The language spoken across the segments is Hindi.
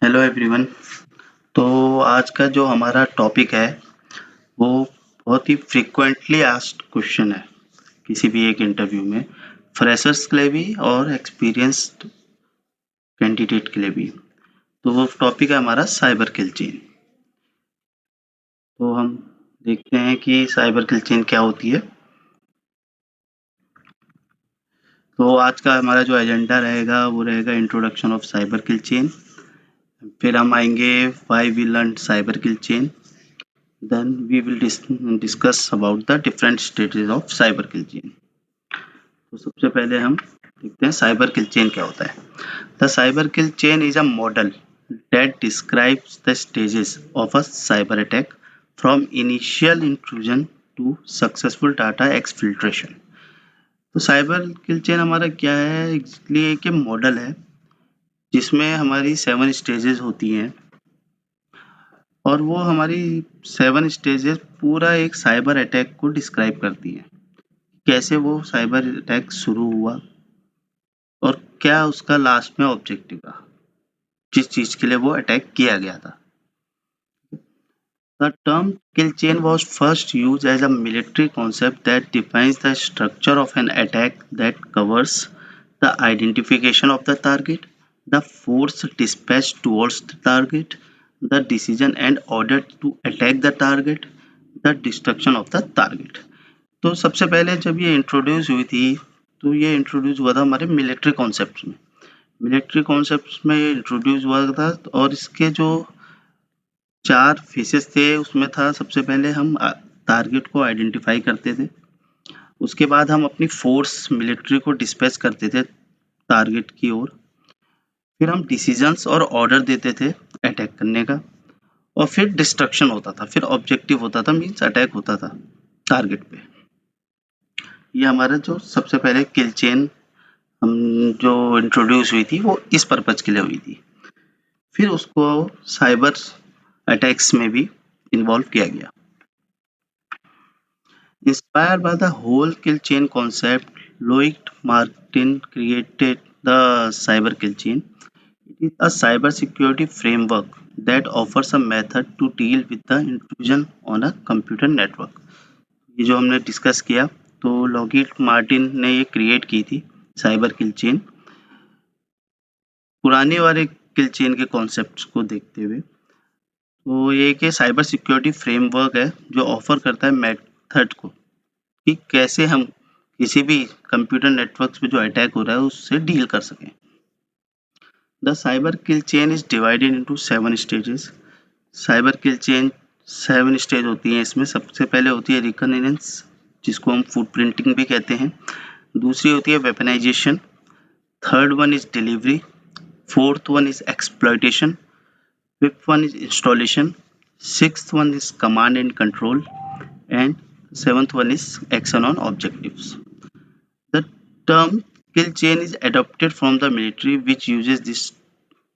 Hello everyone. तो आज का जो हमारा टॉपिक है वो बहुत ही फ्रीक्वेंटली आस्क्ड क्वेश्चन है किसी भी एक इंटरव्यू में, फ्रेशर्स के लिए भी और एक्सपीरियंस्ड कैंडिडेट के लिए भी। तो वो टॉपिक है हमारा साइबर किल चेन। तो हम देखते हैं कि साइबर किल चेन क्या होती है। तो आज का हमारा जो एजेंडा रहेगा वो रहेगा introduction of cyber kill chain. फिर हम आएंगे why we learn cyber kill chain. Then we will discuss about the different stages of cyber kill chain. तो सबसे पहले हम देखते हैं साइबर किल चेन क्या होता है। The cyber kill chain is a model that describes the stages of a cyber attack from initial intrusion to successful data exfiltration. तो साइबर किल चेन हमारा क्या है, एक्चुअली एक मॉडल है जिसमें हमारी 7 स्टेजेस होती हैं और वो हमारी 7 स्टेजेस पूरा एक साइबर अटैक को डिस्क्राइब करती हैं। कैसे वो साइबर अटैक शुरू हुआ और क्या उसका लास्ट में ऑब्जेक्टिव था, किस चीज के लिए वो अटैक किया गया था। The term kill chain was first used as a military concept that defines the structure of an attack that covers the identification of the target, the force dispatched towards the target, the decision and order to attack the target, the destruction of the target. तो सबसे पहले जब ये इंट्रोड्यूस हुई थी तो ये इंट्रोड्यूस हुआ था हमारे मिलिट्री कॉन्सेप्ट्स में। मिलिट्री कॉन्सेप्ट्स में ये इंट्रोड्यूस हुआ था और इसके जो 4 फेसेस थे उसमें था, सबसे पहले हम टारगेट को आइडेंटिफाई करते थे। उसके बाद हम अपनी फोर्स मिलिट्री को डिस्पैच करते थे टारगेट की ओर। फिर हम डिसीजंस और ऑर्डर देते थे अटैक करने का और फिर डिस्ट्रक्शन होता था, फिर ऑब्जेक्टिव होता था, मीन्स अटैक होता था टारगेट पे। ये हमारा जो सबसे पहले किल चेन हम जो इंट्रोड्यूस हुई थी वो इस पर्पज के लिए हुई थी। फिर उसको साइबर अटैक्स में भी इन्वॉल्व किया गया। Inspired by the whole kill chain concept, Loic Martin created the cyber kill chain. It is a cybersecurity framework that offers a method to deal with the intrusion on a computer network. ये जो हमने डिस्कस किया, तो लॉगिट मार्टिन ने ये क्रिएट की थी साइबर किल चेन, पुराने वाले किल चेन के कॉन्सेप्ट्स को देखते हुए। तो ये एक साइबर सिक्योरिटी फ्रेमवर्क है जो ऑफर करता है मेथड को कि कैसे हम किसी भी कंप्यूटर नेटवर्क्स पे जो अटैक हो रहा है उससे डील कर सकें। The cyber kill chain is divided into 7 stages. Cyber kill chain 7 stage होती हैं। इसमें सबसे पहले होती है रिकनेंस, जिसको हम फुटप्रिंटिंग भी कहते हैं। दूसरी होती है weaponisation, third one is delivery, fourth one is exploitation, fifth one is installation, sixth one is command and control, and seventh one is action on objectives. The term kill chain is adopted from the military, which uses this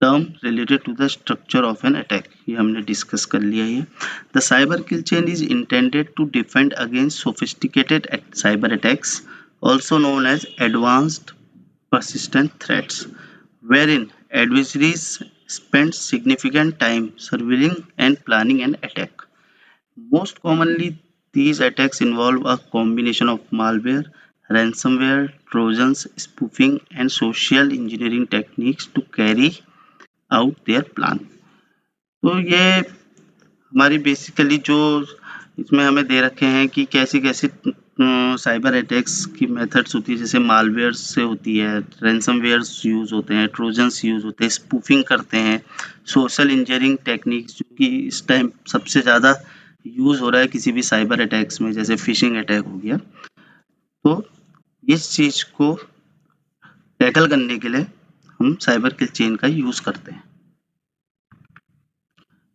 term related to the structure of an attack. ये हमने डिस्कस कर लिया है। The cyber kill chain is intended to defend against sophisticated cyber attacks, also known as advanced persistent threats, wherein adversaries spend significant time surveilling and planning an attack. Most commonly, these attacks involve a combination of malware, ransomware, trojans, spoofing, and social engineering techniques to carry out their plan. तो ये हमारी बेसिकली जो इसमें हमें दे रखे हैं कि कैसी कैसी साइबर अटैक्स की मेथड्स होती है, जैसे मालवेयर से होती है, रैंसमवेयर्स यूज़ होते हैं, ट्रोजन्स यूज़ होते हैं, स्पूफिंग करते हैं, सोशल इंजीनियरिंग टेक्निक्स जो कि इस टाइम सबसे ज़्यादा यूज़ हो रहा है किसी भी साइबर अटैक्स में, जैसे फिशिंग अटैक हो गया। तो इस चीज़ को टैकल करने के लिए हम साइबर किल चेन का यूज़ करते हैं।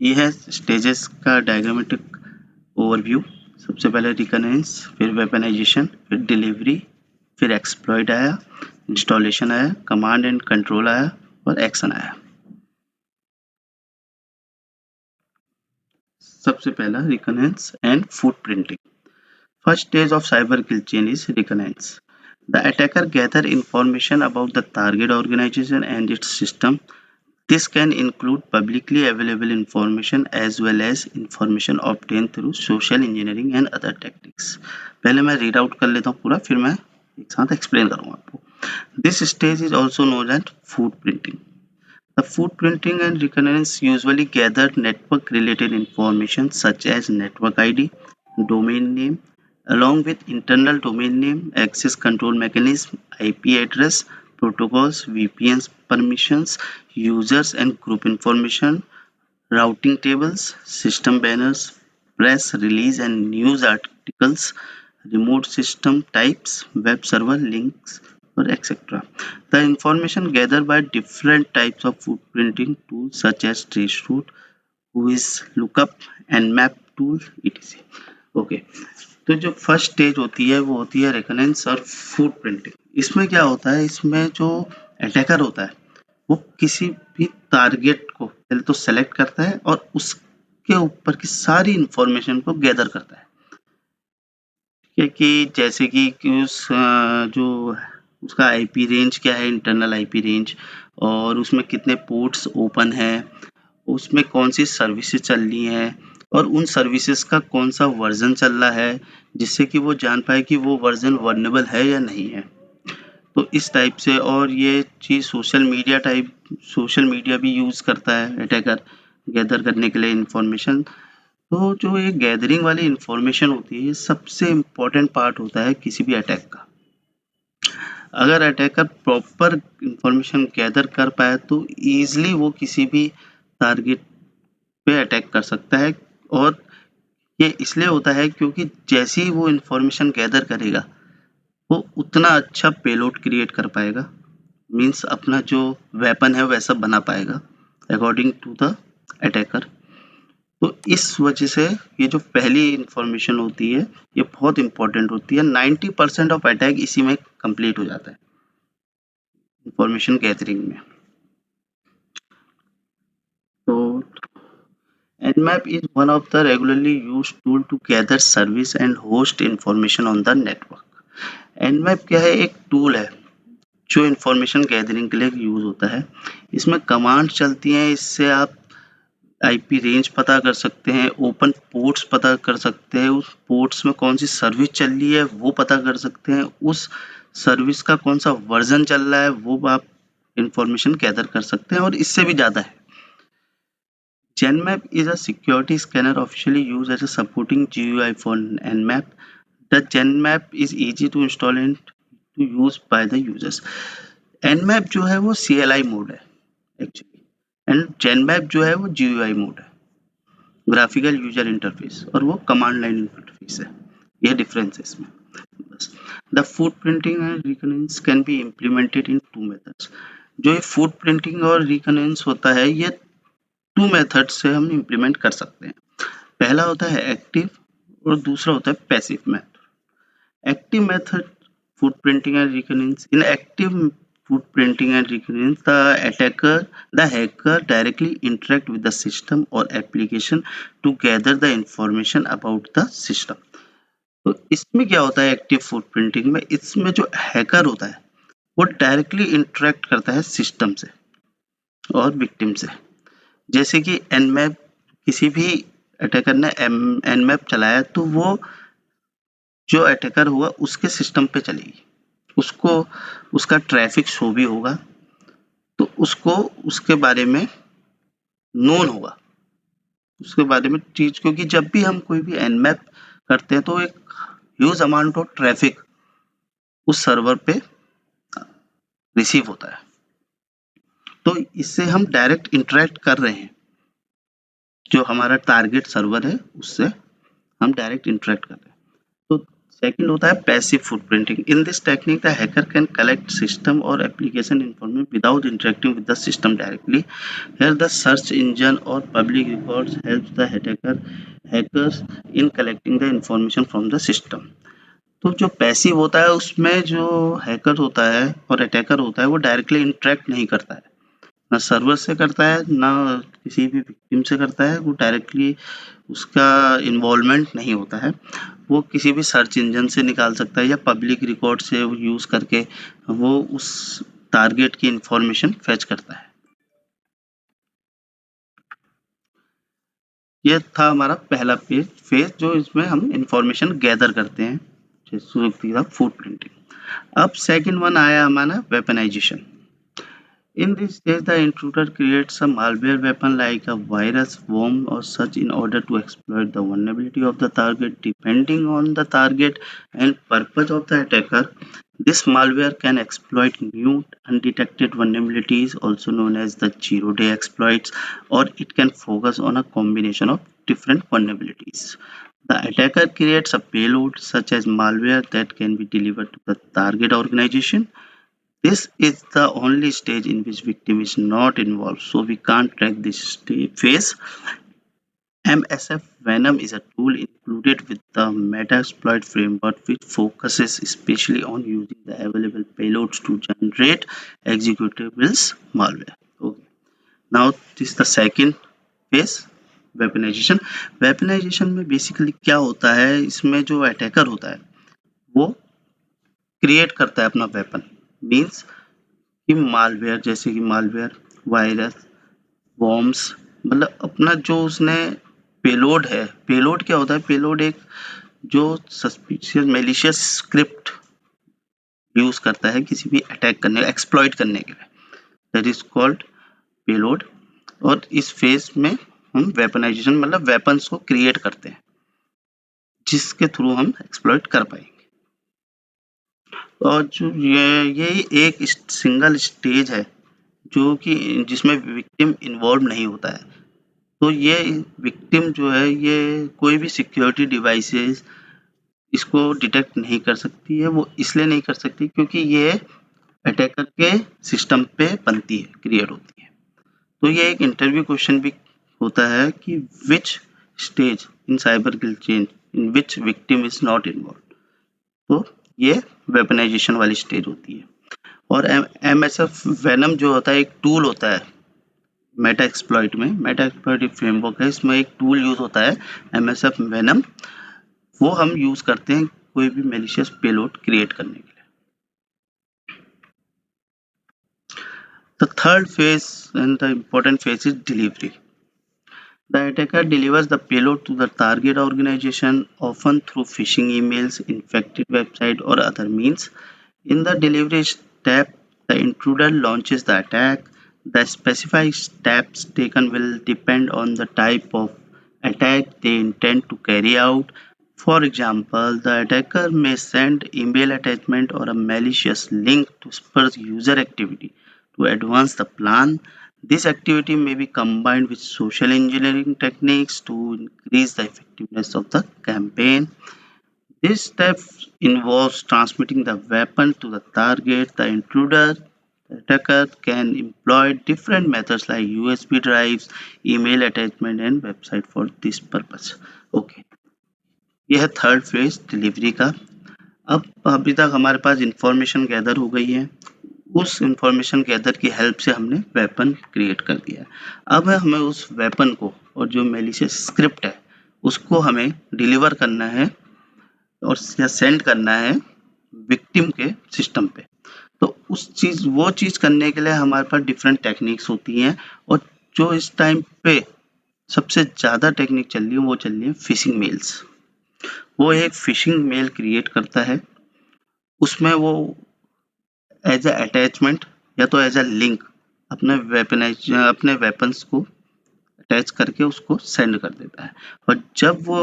ये है स्टेजेस का डायग्रामेटिक ओवरव्यू। सबसे पहले रिकनेंस, फिर वेपनाइजेशन, फिर डिलीवरी, फिर एक्सप्लॉइट आया, इंस्टॉलेशन आया, कमांड एंड कंट्रोल आया और एक्शन आया। सबसे पहला reconnaissance and footprinting. First stage of cyber kill chain is reconnaissance. The attacker gather information about the target organization and its system. This can include publicly available information as well as information obtained through social engineering and other tactics. पहले मैं रीड आउट कर लेता हूँ पूरा, फिर मैं एक साथ एक्सप्लेन करूँगा आपको. This stage is also known as footprinting. The footprinting and reconnaissance usually gather network-related information such as network ID, domain name, along with internal domain name, access control mechanism, IP address, protocols, VPNs permissions, users and group information, routing tables, system banners, press release and news articles, remote system types, web server links, or etc. The information gathered by different types of footprinting tools such as traceroute, whois, lookup, and map tool, etc. Okay. तो जो फर्स्ट स्टेज होती है वो होती है रेकनेंस और फुटप्रिंटिंग. इसमें क्या होता है, इसमें जो अटैकर होता है वो किसी भी टारगेट को पहले तो सेलेक्ट करता है और उसके ऊपर की सारी इंफॉर्मेशन को गैदर करता है. कि जैसे कि जो उसका आईपी रेंज क्या है, इंटरनल आईपी रेंज, और उसमें कितने पोर्ट्स ओपन है, उसमें कौन सी सर्विसेज चल रही हैं और उन सर्विसेज का कौन सा वर्जन चल रहा है, जिससे कि वो जान पाए कि वो वर्जन वर्नेबल है या नहीं है. तो इस टाइप से. और ये चीज़ सोशल मीडिया भी यूज़ करता है अटैकर गैदर करने के लिए इंफॉर्मेशन. तो जो ये गैदरिंग वाली इंफॉर्मेशन होती है ये सबसे इम्पोर्टेंट पार्ट होता है किसी भी अटैक का. अगर अटैकर प्रॉपर इंफॉर्मेशन गैदर कर पाए तो ईजिली वो किसी भी टारगेट पे अटैक कर सकता है. और ये इसलिए होता है क्योंकि जैसे ही वो इंफॉर्मेशन गैदर करेगा वो उतना अच्छा पेलोड क्रिएट कर पाएगा, मीन्स अपना जो वेपन है वैसा बना पाएगा अकॉर्डिंग टू द अटैकर. तो इस वजह से ये जो पहली इंफॉर्मेशन होती है ये बहुत इंपॉर्टेंट होती है. 90% ऑफ अटैक इसी में कंप्लीट हो जाता है, इंफॉर्मेशन गैदरिंग में. तो Nmap is one of the regularly used tool to gather service and host information on the network. Nmap क्या है, एक टूल है जो इंफॉर्मेशन गैदरिंग के लिए यूज होता है. इसमें कमांड चलती हैं, इससे आप आईपी रेंज पता कर सकते हैं, ओपन पोर्ट्स पता कर सकते हैं, उस पोर्ट्स में कौन सी सर्विस चल रही है वो पता कर सकते हैं, उस सर्विस का कौन सा वर्जन चल रहा है वो आप इंफॉर्मेशन गैदर कर सकते हैं, और इससे भी ज़्यादा है. Genmap is a security scanner officially used as a supporting GUI for Nmap. The Genmap is easy to install and to use by the users. Nmap जो है वो CLI मोड है एक्चुअली, एंड Genmap जो है वो GUI मोड है, ग्राफिकल यूजर इंटरफेस, और वो कमांड लाइन इंटरफेस है. ये डिफरेंस है इसमें बस. The footprinting and reconnaissance can be implemented in 2 methods. जो ये फुटप्रिंटिंग और रिकनेंस होता है ये 2 मेथड से हम इम्प्लीमेंट कर सकते हैं. पहला होता है एक्टिव और दूसरा होता है passive method. Active method footprinting and reconnaissance. In active footprinting and reconnaissance, the hacker directly interact with the system or application to gather the information about the system. तो इसमें क्या होता है एक्टिव फुटप्रिंटिंग में, इसमें जो हैकर होता है वो डायरेक्टली इंटरेक्ट करता है सिस्टम से और विक्टिम से. जैसे कि एनमैप, किसी भी अटैकर ने एनमैप चलाया तो वो जो अटैकर हुआ उसके सिस्टम पे चलेगी, उसको उसका ट्रैफिक शो भी होगा, तो उसको उसके बारे में नोन होगा, उसके बारे में चीज. क्योंकि जब भी हम कोई भी एनमैप करते हैं तो एक ह्यूज अमाउंट ऑफ ट्रैफिक उस सर्वर पे रिसीव होता है, तो इससे हम डायरेक्ट इंटरेक्ट कर रहे हैं. जो हमारा टारगेट सर्वर है उससे हम डायरेक्ट इंटरेक्ट कर रहे हैं. तो सेकंड होता है passive footprinting. In this technique the hacker can collect system और application information without interacting with the system directly. Here the search engine और public records helps the hackers in collecting the information from the system. तो जो पैसिव होता है उसमें जो हैकर होता है और अटैकर होता है वो डायरेक्टली इंटरेक्ट नहीं करता है, ना सर्वर से करता है ना किसी भी विक्टिम से करता है, वो डायरेक्टली उसका इन्वॉल्वमेंट नहीं होता है. वो किसी भी सर्च इंजन से निकाल सकता है या पब्लिक रिकॉर्ड से यूज़ करके वो उस टारगेट की इंफॉर्मेशन फेच करता है. ये था हमारा पहला फेज जो इसमें हम इंफॉर्मेशन गैदर करते हैं, जैसे था फूड प्रिंटिंग। अब सेकंड वन आया हमारा weaponisation. In this stage, the intruder creates a malware weapon like a virus, worm, or such in order to exploit the vulnerability of the target. Depending on the target and purpose of the attacker, this malware can exploit new undetected vulnerabilities, also known as the zero-day exploits, or it can focus on a combination of different vulnerabilities. The attacker creates a payload such as malware that can be delivered to the target organization. This is the only stage in which victim is not involved, so we can't track this phase. MSF Venom is a tool included with the Metasploit framework which focuses especially on using the available payloads to generate executables malware. Okay. Now this is the second phase, weaponisation. Weaponisation में बेसिकली क्या होता है, इसमें जो अटैकर होता है वो क्रिएट करता है अपना वेपन, मीन्स कि मालवेयर, जैसे कि मालवेयर, वायरस, वॉर्म्स, मतलब अपना जो उसने पेलोड है। पेलोड क्या होता है? पेलोड एक जो सस्पिशियस मैलिशियस स्क्रिप्ट यूज करता है किसी भी अटैक करने, एक्सप्लॉइट करने के लिए, दैट इज कॉल्ड पेलोड। और इस फेज में हम वेपनाइजेशन मतलब वेपन्स को क्रिएट करते हैं जिसके थ्रू हम एक्सप्लॉइट कर पाएंगे। और जो ये एक सिंगल स्टेज है जो कि जिसमें विक्टिम इन्वॉल्व नहीं होता है। तो ये विक्टिम जो है ये कोई भी सिक्योरिटी डिवाइसेस इसको डिटेक्ट नहीं कर सकती है। वो इसलिए नहीं कर सकती क्योंकि ये अटैकर के सिस्टम पे बनती है, क्रिएट होती है। तो ये एक इंटरव्यू क्वेश्चन भी होता है कि which stage in cyber kill chain in which victim is not involve. तो ये वेपनाइजेशन वाली स्टेज होती है। और MSF वेनम जो होता है एक टूल होता है मेटा एक्सप्लॉइट में, मेटा एक्सप्लॉइट एक फ्रेमवर्क है, इसमें एक टूल यूज होता है MSF वेनम। वो हम यूज करते हैं कोई भी मैलिशियस पेलोड क्रिएट करने के लिए। The third phase and the important phase is delivery. The attacker delivers the payload to the target organization, often through phishing emails, infected website, or other means. In the delivery step, the intruder launches the attack. The specific steps taken will depend on the type of attack they intend to carry out. For example, the attacker may send email attachment or a malicious link to spur user activity to advance the plan. This activity may be combined with social engineering techniques to increase the effectiveness of the campaign. This step involves transmitting the weapon to the target. The intruder, the attacker, can employ different methods like USB drives, email attachment, and website for this purpose. Okay, यह है थर्ड फेज डिलीवरी का। अब अभी तक हमारे पास इंफॉर्मेशन गैदर हो गई है, उस इंफॉर्मेशन गैदर की हेल्प से हमने वेपन क्रिएट कर दिया। अब हमें उस वेपन को और जो मैलिशियस स्क्रिप्ट है उसको हमें डिलीवर करना है और या सेंड करना है विक्टिम के सिस्टम पे। तो वो चीज़ करने के लिए हमारे पास डिफरेंट टेक्निक्स होती हैं, और जो इस टाइम पे सबसे ज़्यादा टेक्निक चल रही है वो चल रही है फिशिंग मेल्स। वो एक फिशिंग मेल क्रिएट करता है, उसमें वो एज अ अटैचमेंट या तो एज अ लिंक अपने वेपन्स को अटैच करके उसको सेंड कर देता है। और जब वो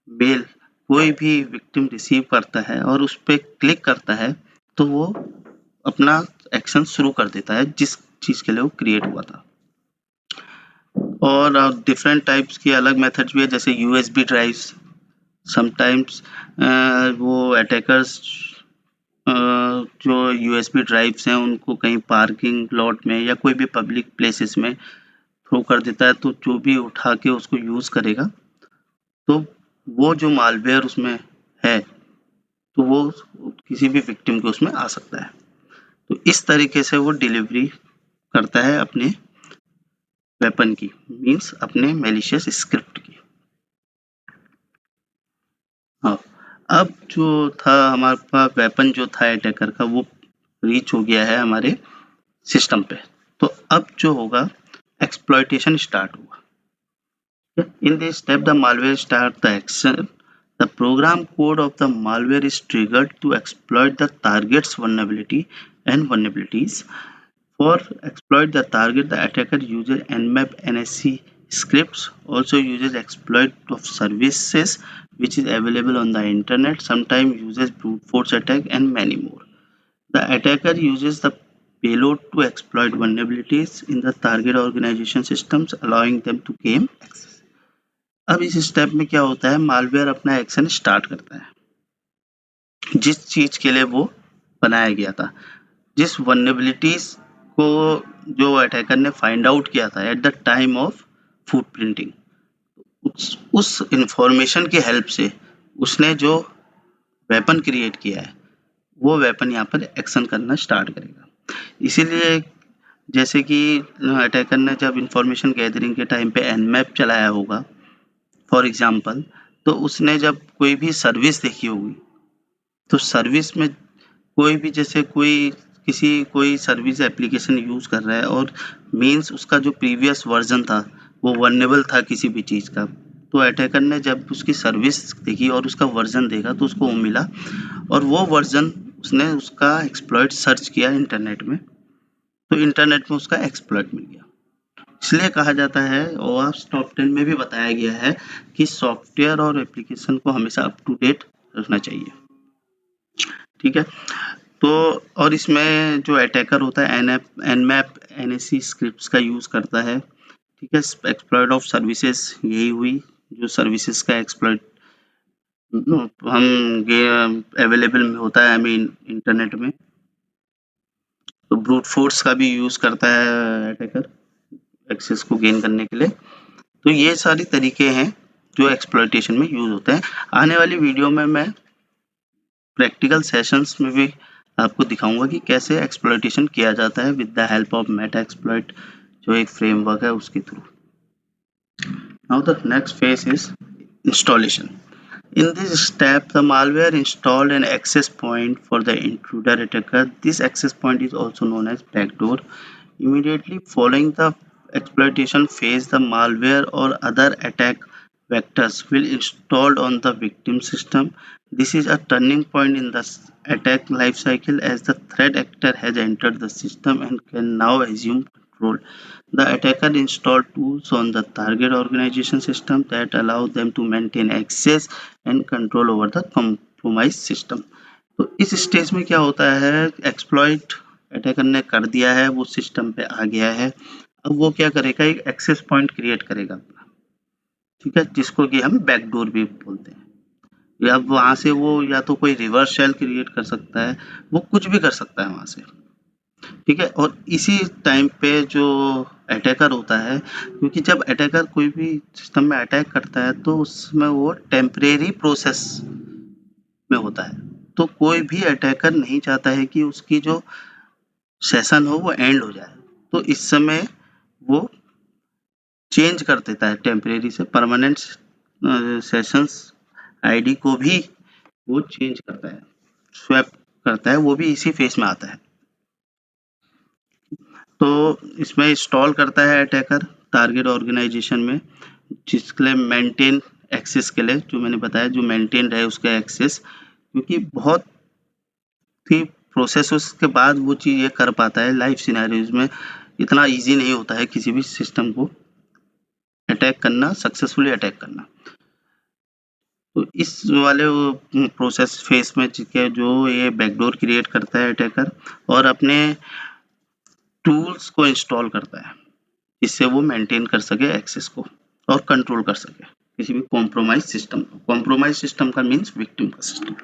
मेल कोई भी विक्टिम रिसीव करता है और उस पर क्लिक करता है तो वो अपना एक्शन शुरू कर देता है जिस चीज़ के लिए वो क्रिएट हुआ था। और डिफरेंट टाइप्स की अलग मेथड्स भी है, जैसे यूएसबी ड्राइव्स। समटाइम्स वो अटैकर्स जो यूएसबी ड्राइव्स हैं उनको कहीं पार्किंग लॉट में या कोई भी पब्लिक प्लेसेस में थ्रो कर देता है, तो जो भी उठा के उसको यूज़ करेगा तो वो जो मालवेयर उसमें है तो वो किसी भी विक्टिम के उसमें आ सकता है। तो इस तरीके से वो डिलीवरी करता है अपने वेपन की, मीन्स अपने मैलिशियस स्क्रिप्ट की। हाँ, अब जो था हमारे पास वेपन जो था अटैकर का वो रीच हो गया है हमारे सिस्टम पे। तो अब जो होगा एक्सप्लॉइटेशन स्टार्ट होगा। In this step, the malware starts the action. The program code of the malware is triggered to exploit the target's vulnerability and vulnerabilities. For exploit the target, the attacker uses Nmap NSC scripts, also uses exploit of services which is available on the internet, sometimes uses brute force attack and many more. The attacker uses the payload to exploit vulnerabilities in the target organization systems, allowing them to gain access. अब इस स्टेप में क्या होता है, मालवेयर अपना एक्शन स्टार्ट करता है जिस चीज के लिए वो बनाया गया था, जिस वल्नरेबिलिटीज को जो अटैकर ने फाइंड आउट किया था at the time of footprinting, उस इंफॉर्मेशन की हेल्प से उसने जो वेपन क्रिएट किया है वो वेपन यहाँ पर एक्शन करना स्टार्ट करेगा। इसीलिए जैसे कि अटैकर ने जब इंफॉर्मेशन गैदरिंग के टाइम पे एनमैप चलाया होगा फॉर एग्जांपल, तो उसने जब कोई भी सर्विस देखी होगी, तो सर्विस में कोई भी जैसे कोई सर्विस एप्लीकेशन यूज कर रहा है और मीन्स उसका जो प्रीवियस वर्जन था वो वल्नरेबल था किसी भी चीज का, तो अटैकर ने जब उसकी सर्विस देखी और उसका वर्जन देखा तो उसको वो मिला और वो वर्जन उसने उसका एक्सप्लॉइट सर्च किया इंटरनेट में, तो इंटरनेट में उसका एक्सप्लॉइट मिल गया। इसलिए कहा जाता है और टॉप 10 में भी बताया गया है कि सॉफ्टवेयर और एप्लीकेशन को हमेशा अप टू डेट रखना चाहिए। ठीक है, तो और इसमें जो अटैकर होता है एनमैप एनएससी स्क्रिप्ट्स का यूज करता है। ठीक है, एक्सप्लॉइट ऑफ सर्विसेज यही हुई, जो सर्विसेज का एक्सप्लॉइट हम अवेलेबल में होता है आई मीन इंटरनेट में, तो ब्रूट फोर्स का भी यूज करता है अटैकर एक्सेस को गेन करने के लिए। तो ये सारी तरीके हैं जो एक्सप्लॉइटेशन में यूज होते हैं। आने वाली वीडियो में मैं प्रैक्टिकल सेशंस में भी आपको दिखाऊंगा कि कैसे एक्सप्लॉइटेशन किया जाता है with the help of Metasploit, जो एक फ्रेमवर्क है उसके through. Now the next phase is installation. In this step, the malware installed an access point for the intruder attacker. This access point is also known as backdoor. Immediately following the exploitation phase, the malware or other attack vectors will installed on the victim system. This is a turning point in the attack lifecycle as the threat actor has entered the system and can now assume control. The attacker installed tools on the target organization system that allow them to maintain access and control over the compromised system. तो इस स्टेज में क्या होता है, एक्सप्लॉइट अटैकर ने कर दिया है, वो सिस्टम पे आ गया है, अब वो क्या करेगा, एक एक्सेस पॉइंट क्रिएट करेगा अपना। ठीक है, जिसको कि हम बैकडोर भी बोलते हैं। या वहां से वो या तो कोई रिवर्स शेल क्रिएट कर सकता है, वो कुछ भी कर सकता है वहां से। ठीक है, और इसी टाइम पे जो अटैकर होता है, क्योंकि जब अटैकर कोई भी सिस्टम में अटैक करता है तो उसमें वो टेम्परेरी प्रोसेस में होता है, तो कोई भी अटैकर नहीं चाहता है कि उसकी जो सेशन हो वो एंड हो जाए, तो इस समय वो चेंज कर देता है टेम्परेरी से परमानेंट सेशंस आईडी को भी वो चेंज करता है, स्वैप करता है, वो भी इसी फेज में आता है। तो इसमें इंस्टॉल करता है अटैकर टारगेट ऑर्गेनाइजेशन में, जिसके लिए मेंटेन एक्सेस के लिए, जो मैंने बताया जो मेंटेन रहे उसका एक्सेस, क्योंकि बहुत ही प्रोसेस के बाद वो चीज़ ये कर पाता है। लाइव सिनेरियोज में इतना इजी नहीं होता है किसी भी सिस्टम को अटैक करना, सक्सेसफुली अटैक करना। तो इस वाले प्रोसेस फेस में जो ये बैकडोर क्रिएट करता है अटैकर और अपने टूल्स को इंस्टॉल करता है, इससे वो मेंटेन कर सके एक्सेस को और कंट्रोल कर सके किसी भी कॉम्प्रोमाइज सिस्टम को। कॉम्प्रोमाइज सिस्टम का मीन्स विक्टिम का system.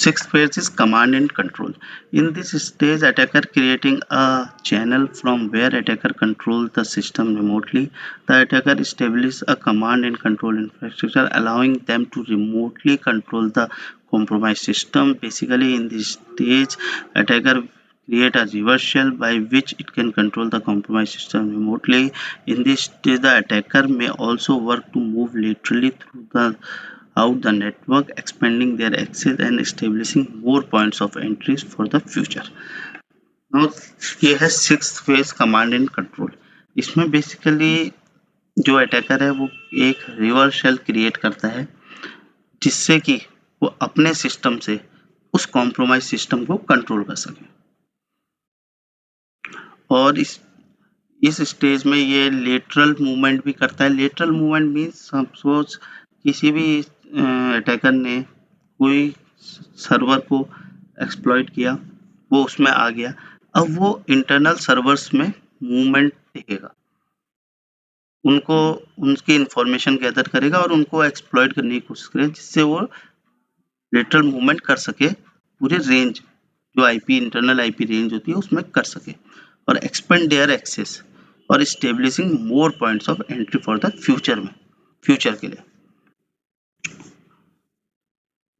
Sixth phase is command and control. In this stage, attacker creating a channel from where attacker controls the system remotely. The attacker establishes a command and control infrastructure, allowing them to remotely control the compromised system. Basically, in this stage, attacker create a reverse shell by which it can control the compromised system remotely. In this stage, the attacker may also work to move laterally through the out the network, expanding their access and establishing more points of entries for the future. Now ये है sixth phase command and control. इसमें बेसिकली जो अटैकर है वो एक रिवर्स शेल क्रिएट करता है जिससे कि वो अपने सिस्टम से उस कॉम्प्रोमाइज सिस्टम को कंट्रोल कर सके। और इस स्टेज में ये लेटरल मूवमेंट भी करता है। लेटरल मूवमेंट मीन्स सपोज किसी भी अटैकर ने कोई सर्वर को एक्सप्लॉइट किया, वो उसमें आ गया, अब वो इंटरनल सर्वर्स में मूवमेंट देखेगा, उनको उनकी इंफॉर्मेशन गैदर करेगा और उनको एक्सप्लॉइट करने की कोशिश करेगा जिससे वो लेटरल मूवमेंट कर सके, पूरे रेंज जो आईपी इंटरनल आईपी रेंज होती है उसमें कर सके, और एक्सपेंड देयर एक्सेस और establishing more points of entry for the future के लिए।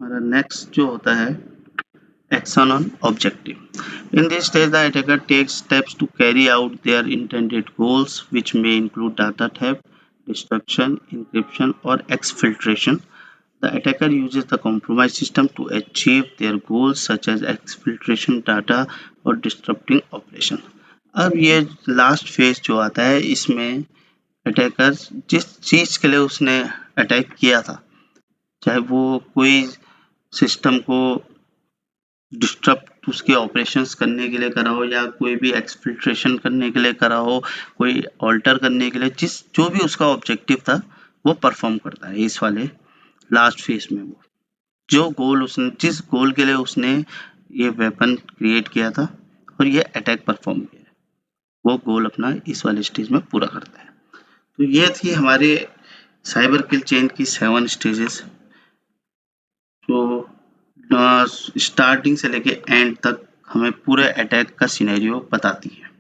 हमारा नेक्स्ट जो होता है action on objective. In this stage, the attacker takes steps to carry out their intended goals, which may include data theft, destruction, encryption, or exfiltration. The attacker uses the compromised system to achieve their goals, such as exfiltration data or disrupting operation. अब ये लास्ट फेज जो आता है इसमें अटैकर जिस चीज के लिए उसने अटैक किया था, चाहे वो कोई सिस्टम को डिस्टर्ब उसके ऑपरेशंस करने के लिए करा हो या कोई भी एक्सफिल्ट्रेशन करने के लिए करा हो, कोई ऑल्टर करने के लिए, जो भी उसका ऑब्जेक्टिव था वो परफॉर्म करता है इस वाले लास्ट फेज में। वो जो गोल उसने जिस गोल के लिए उसने ये वेपन क्रिएट किया था और ये अटैक परफॉर्म किया है, वो गोल अपना इस वाले स्टेज में पूरा करता है। तो ये थी हमारे साइबर किल चेन की 7 स्टेजेस, जो स्टार्टिंग से लेके एंड तक हमें पूरे अटैक का सिनेरियो बताती है।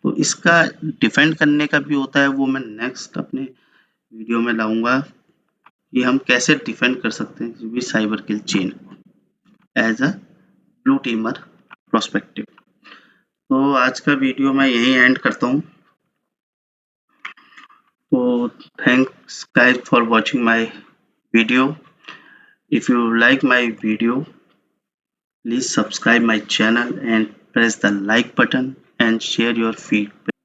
तो इसका डिफेंड करने का भी होता है, वो मैं नेक्स्ट अपने वीडियो में लाऊंगा कि हम कैसे डिफेंड कर सकते हैं किसी भी साइबर किल चेन को as a blue teamer perspective. तो आज का वीडियो मैं यहीं एंड करता हूँ। तो thanks guys for watching my video. If you like my video, please subscribe my channel and press the like button and share your feedback.